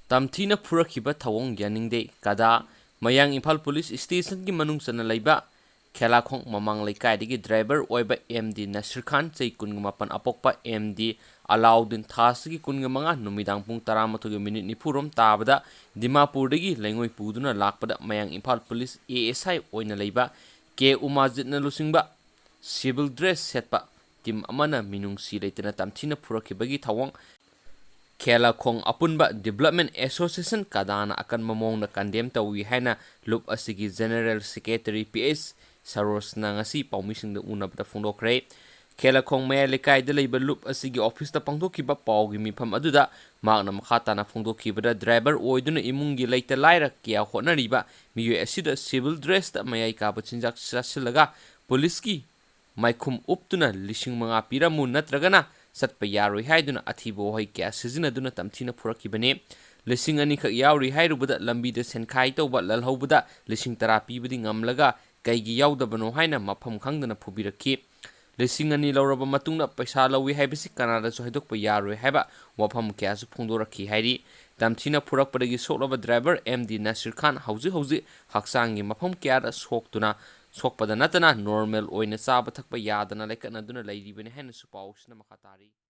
ꯇꯝꯊꯤꯅ ꯐꯨꯔꯛꯈꯤꯕ ꯊꯧꯑꯣꯡ ꯌꯥꯅꯤꯡꯗꯦ ꯀꯗꯥ ꯃꯌꯥꯡ ꯏꯝꯐꯥꯜ ꯄꯨꯂꯤꯁ ꯁ꯭ꯇꯦꯁꯟꯒꯤ ꯃꯅꯨꯡ ꯆꯟꯅ ꯂꯩꯕ ꯈꯦꯂꯥꯈꯣꯡ ꯃꯃꯥꯡ ꯂꯩꯀꯥꯏꯗꯒꯤ ꯗ꯭ꯔꯥꯏꯚꯔ ꯑꯣꯏꯕ ꯑꯦꯝ.ꯗꯤ. ꯅꯁꯤꯔ ꯈꯥꯟ ꯆꯍꯤ 19 ꯑꯄꯣꯛꯄ ꯑꯦꯝ.ꯗꯤ. ꯑꯂꯥꯎꯗꯤꯟ ꯊꯥꯁꯤꯒꯤ 15 ꯅꯨꯃꯤꯗꯥꯡ ꯄꯨꯡ 11:40 ꯇꯥꯕꯗ ꯗꯤꯃꯥꯄꯨꯔꯗꯒꯤ ꯂꯩꯉꯣꯏ ꯄꯨꯗꯨꯅ ꯂꯥꯛꯄꯗ ꯃꯌꯥꯡ ꯏꯝꯐꯥꯜ ꯄꯨꯂꯤꯁ ꯑꯦ.ꯑꯦꯁ.ꯑꯥꯏ. ꯑꯣꯏꯅ ꯂꯩꯕ ꯀꯦ. ꯎꯃꯥꯖꯤꯠꯅ ꯂꯨꯆꯤꯡꯕ ꯁꯤꯚꯤꯜ ꯗ꯭ꯔꯦꯁ ꯁꯦꯠꯄ ꯇꯤꯝ ꯑꯃꯅ ꯃꯤꯅꯨꯡꯁꯤ ꯂꯩꯇꯅ ꯇꯝꯊꯤꯅ ꯐꯨꯔꯛꯈꯤꯕꯒꯤ ꯊꯧꯑꯣꯡ ꯈꯦꯂꯥꯈꯣꯡ ꯑꯄꯨꯟꯕ ꯗꯤꯕꯦꯂꯞꯃꯦꯟ ꯑꯦꯁꯣꯁꯤꯌꯦꯁꯟ ꯀꯗꯥꯅ ꯑꯀꯟꯕ ꯃꯑꯣꯡꯗ ꯀꯟꯗꯦꯝ ꯇꯧꯏ ꯍꯥꯏꯅ ꯂꯨꯞ ꯑꯁꯤꯒꯤ ꯖꯦꯅꯔꯦꯜ ꯁꯦꯀ꯭ꯔꯦꯇꯔꯤ ꯄꯤ.ꯑꯩꯆ. ꯁꯔꯣꯖꯅ ꯉꯁꯤ ꯄꯥꯎꯃꯤꯁꯤꯡꯗ ꯎꯅꯕꯗ ꯐꯣꯡꯗꯣꯛꯈ꯭ꯔꯦ꯫ ꯈꯦꯂꯥꯈꯣꯡ ꯃꯌꯥꯏ ꯂꯩꯀꯥꯏꯗ ꯂꯩꯕ ꯂꯨꯞ ꯑꯁꯤꯒꯤ ꯑꯣꯐꯤꯁꯇ ꯄꯥꯡꯊꯣꯛꯈꯤꯕ ꯄꯥꯎꯒꯤ ꯃꯤꯐꯝ ꯑꯗꯨꯗ ꯃꯍꯥꯛꯅ ꯃꯈꯥ ꯇꯥꯅ ꯐꯣꯡꯗꯣꯛꯈꯤꯕꯗ ꯗ꯭ꯔꯥꯏꯚꯔ ꯑꯣꯏꯗꯨꯅ ꯏꯃꯨꯡꯒꯤ ꯂꯩꯇ ꯂꯥꯏꯔ ꯀꯌꯥ ꯍꯣꯠꯅꯔꯤꯕ ꯃꯤꯑꯣꯏ ꯑꯁꯤꯗ ꯁꯤꯚꯤꯜ ꯗ꯭ꯔꯦꯁꯇ ꯃꯌꯥꯏ ꯀꯥꯕ ꯆꯤꯟꯖꯥꯛ ꯆꯥꯁꯤꯜꯂꯒ ꯄꯨꯂꯤꯁꯀꯤ ꯃꯥꯏꯈꯨꯝ ꯎꯞꯇꯨꯅ 5,000 ꯄꯤꯔꯝꯃꯨ ꯅꯠꯇ꯭ꯔꯒꯅ ꯆꯠꯄ ꯌꯥꯔꯣꯏ ꯍꯥꯏꯗꯨꯅ ꯑꯊꯤꯕ ꯋꯥꯍꯩ ꯀꯌꯥ ꯁꯤꯖꯤꯟꯅꯗꯨꯅ ꯇꯝꯊꯤꯅ ꯐꯨꯔꯛꯈꯤꯕꯅꯤ꯫ 2,000 ꯈꯛ ꯌꯥꯎꯔꯤ ꯍꯥꯏꯔꯨꯕꯗ ꯂꯝꯕꯤꯗ ꯁꯦꯟꯈꯥꯏ ꯇꯧꯕ ꯂꯜꯍꯧꯕꯗ 10,000 ꯄꯤꯕꯗꯤ ꯉꯝꯂꯒ ꯀꯩꯒꯤ ꯌꯥꯎꯗꯕꯅꯣ ꯍꯥꯏꯅ ꯃꯐꯝ ꯈꯪꯗꯅ ꯐꯨꯕꯤꯔꯛꯈꯤ꯫ 2,000 ꯂꯧꯔꯕ ꯃꯇꯨꯡꯗ ꯄꯩꯁꯥ ꯂꯧꯏ ꯍꯥꯏꯕꯁꯤ ꯀꯅꯥꯗꯁꯨ ꯍꯥꯏꯗꯣꯛꯄ ꯌꯥꯔꯣꯏ ꯍꯥꯏꯕ ꯋꯥꯐꯝ ꯀꯌꯥꯁꯨ ꯐꯣꯡꯗꯣꯔꯛꯈꯤ ꯍꯥꯏꯔꯤ꯫ ꯇꯝꯊꯤꯅ ꯐꯨꯔꯛꯄꯗꯒꯤ ꯁꯣꯛꯂꯕ ꯗ꯭ꯔꯥꯏꯚꯔ ꯑꯦꯝ.ꯗꯤ. ꯅꯁꯤꯔ ꯈꯥꯟ ꯍꯧꯖꯤꯛ ꯍꯛꯆꯥꯡꯒꯤ ꯃꯐꯝ ꯀꯌꯥꯗ ꯁꯣꯛꯄꯗ ꯅꯠꯇꯅ ꯅꯣꯔꯃꯦꯜ ꯑꯣꯏꯅ ꯆꯥꯕ ꯊꯛꯄ ꯌꯥꯗꯅ ꯂꯩꯀꯠꯅꯗꯨꯅ ꯂꯩꯔꯤꯕꯅꯤ ꯍꯥꯏꯅꯁꯨ ꯄꯥꯎꯁꯤꯅ ꯃꯈꯥ ꯇꯥꯔꯤ꯫